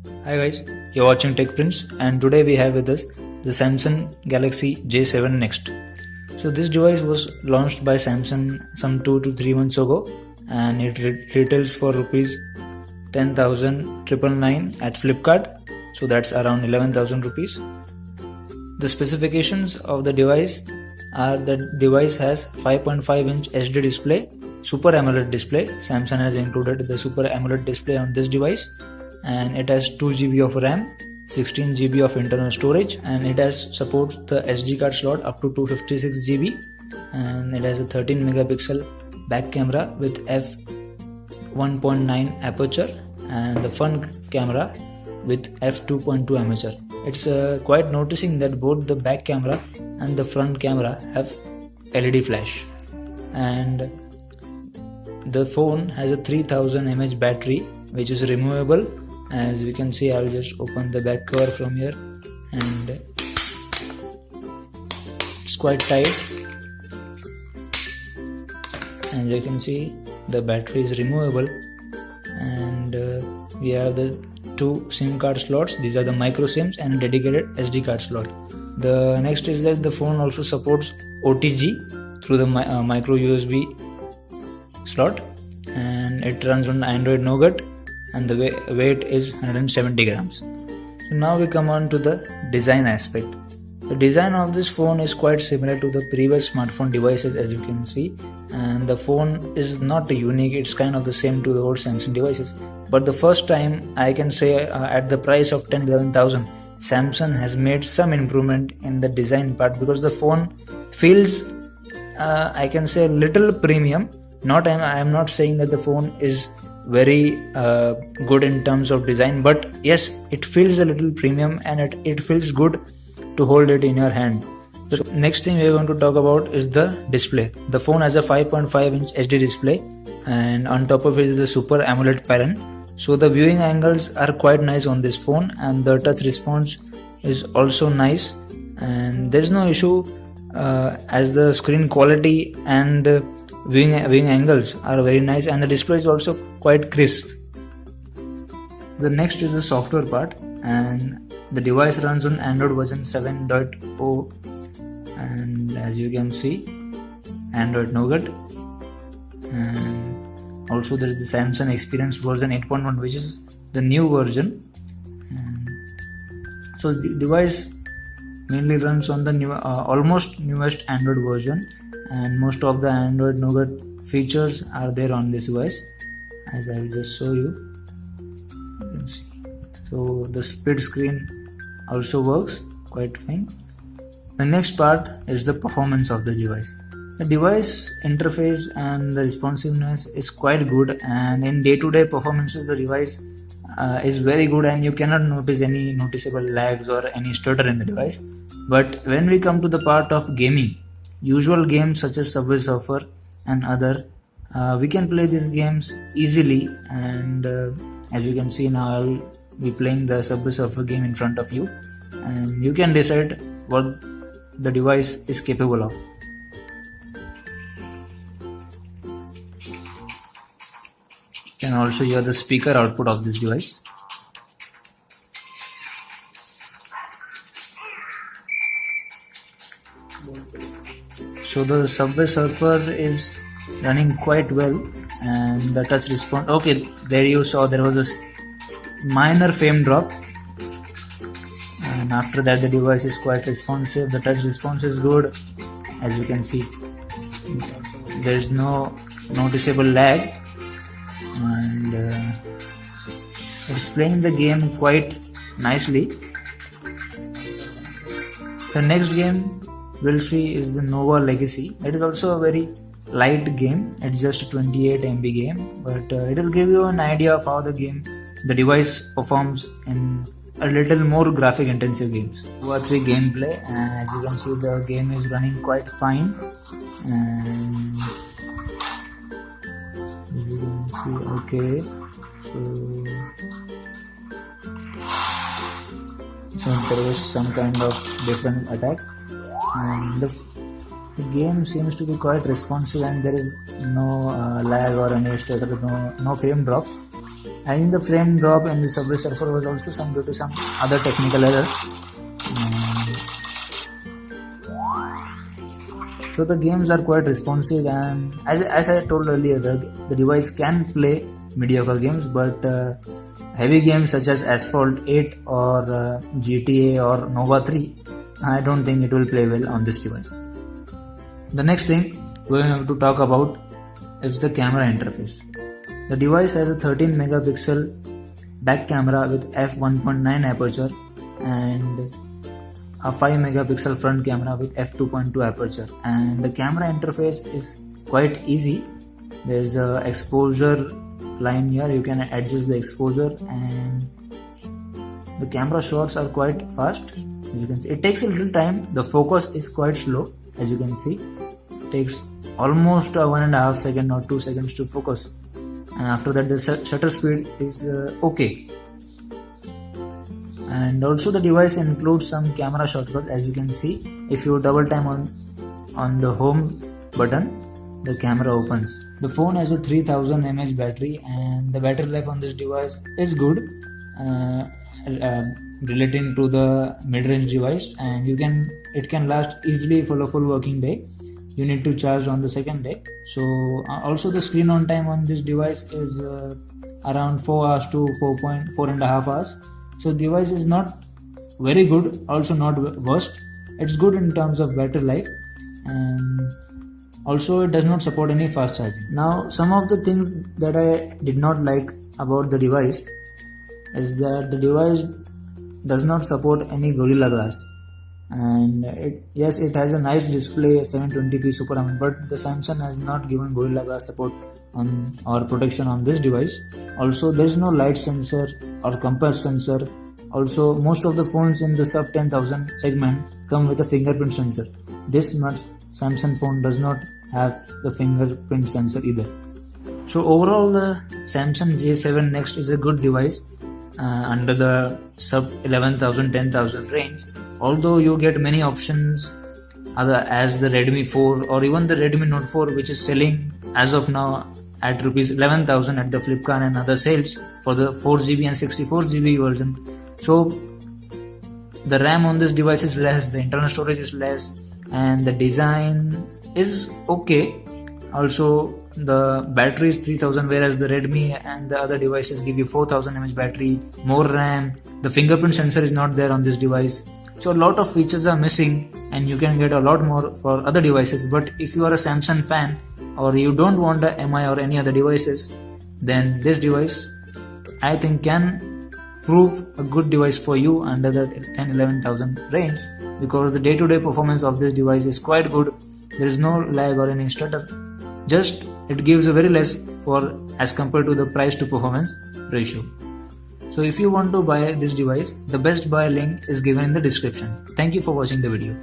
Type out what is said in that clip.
Hi guys, you're watching Tech Prince and today we have with us the Samsung Galaxy J7 Next. So this device was launched by Samsung some 2 to 3 months ago and it retails for rupees 10,999 at Flipkart. So that's around 11,000 rupees. The specifications of the device are that device has 5.5-inch HD display, Super AMOLED display. Samsung has included the Super AMOLED display on this device, and it has 2 GB of RAM, 16 GB of internal storage, and it has supports the SD card slot up to 256 GB, and it has a 13 megapixel back camera with f1.9 aperture and the front camera with f2.2 aperture. It's quite noticing that both the back camera and the front camera have LED flash, and the phone has a 3000 mAh battery which is removable. As we can see, I'll just open the back cover from here and it's quite tight, and you can see the battery is removable, and we have the 2 SIM card slots. These are the micro SIMs and dedicated SD card slot. The next is that the phone also supports OTG through the micro USB slot, and it runs on Android Nougat, and the weight is 170 grams. So now we come on to the design aspect. The design of this phone is quite similar to the previous smartphone devices, as you can see, and the phone is not unique. It's kind of the same to the old Samsung devices, but the first time I can say at the price of 10-11,000, Samsung has made some improvement in the design part, because the phone feels I can say a little premium. I am not saying that the phone is very good in terms of design, but yes, it feels a little premium and it feels good to hold it in your hand. So next thing we are going to talk about is the display. The phone has a 5.5-inch HD display, and on top of it is the Super AMOLED panel. So the viewing angles are quite nice on this phone, and the touch response is also nice, and there is no issue as the screen quality and viewing angles are very nice, and the display is also quite crisp. The next is the software part, and the device runs on Android version 7.0, and as you can see, Android Nougat, and also there is the Samsung Experience version 8.1, which is the new version. And so the device mainly runs on the new almost newest Android version, and most of the Android Nougat features are there on this device, as I will just show you. You can see. So the split screen also works quite fine. The next part is the performance of the device. The device interface and the responsiveness is quite good, and in day-to-day performances the device is very good, and you cannot notice any noticeable lags or any stutter in the device. But when we come to the part of gaming, usual games such as Subway Surfer and other, we can play these games easily, and as you can see now, I'll be playing the Subway Surfer game in front of you, and you can decide what the device is capable of. You can also hear the speaker output of this device. So the Subway Surfer is running quite well, and the touch response, okay, there you saw there was a minor frame drop, and after that the device is quite responsive. The touch response is good, as you can see. There is no noticeable lag, and it's playing the game quite nicely. The next game we'll see is the Nova Legacy. It is also a very light game. It's just a 28 MB game, but it will give you an idea of how the device performs in a little more graphic intensive games. 2 or 3 gameplay, and as you can see the game is running quite fine, and you can see, okay, so there was some kind of different attack, and the game seems to be quite responsive, and there is no lag or any stutter, no frame drops. Having the frame drop in the Subway Surfer was also some due to some other technical error. So the games are quite responsive, and as I told earlier, the device can play mediocre games, but heavy games such as Asphalt 8 or GTA or Nova 3, I don't think it will play well on this device. The next thing we have to talk about is the camera interface. The device has a 13 megapixel back camera with f1.9 aperture and a 5 megapixel front camera with f2.2 aperture, and the camera interface is quite easy. There is a exposure line here, you can adjust the exposure, and the camera shots are quite fast. As you can see, it takes a little time. The focus is quite slow. As you can see, it takes almost 1.5 seconds or 2 seconds to focus, and after that the shutter speed is okay. And also the device includes some camera shortcuts. As you can see, if you double tap on the home button, the camera opens. The phone has a 3000 mAh battery, and the battery life on this device is good, relating to the mid-range device, and it can last easily for a full working day. You need to charge on the second day. So also the screen on time on this device is around 4 hours to 4.5 hours. So the device is not very good, also not worst. It's good in terms of battery life, and also it does not support any fast charging. Now, some of the things that I did not like about the device is that the device does not support any Gorilla Glass, and it has a nice display, 720p Super AMOLED, but the Samsung has not given Gorilla Glass support on or protection on this device. Also, there is no light sensor or compass sensor. Also, most of the phones in the sub 10,000 segment come with a fingerprint sensor. This Samsung phone does not have the fingerprint sensor either. So overall, the Samsung J7 Next is a good device under the sub 11,000 10,000 range. Although you get many options as the Redmi 4 or even the Redmi Note 4, which is selling as of now at rupees 11,000 at the Flipkart and other sales for the 4GB and 64GB version. So the RAM on this device is less, the internal storage is less, and the design is okay. Also the battery is 3000, whereas the Redmi and the other devices give you 4000 mAh battery, more RAM. The fingerprint sensor is not there on this device. So a lot of features are missing, and you can get a lot more for other devices. But if you are a Samsung fan or you don't want a MI or any other devices, then this device I think can prove a good device for you under the 10-11,000 range, because the day-to-day performance of this device is quite good. There is no lag or any stutter. Just it gives a very less as compared to the price to performance ratio. So if you want to buy this device, the best buy link is given in the description. Thank you for watching the video.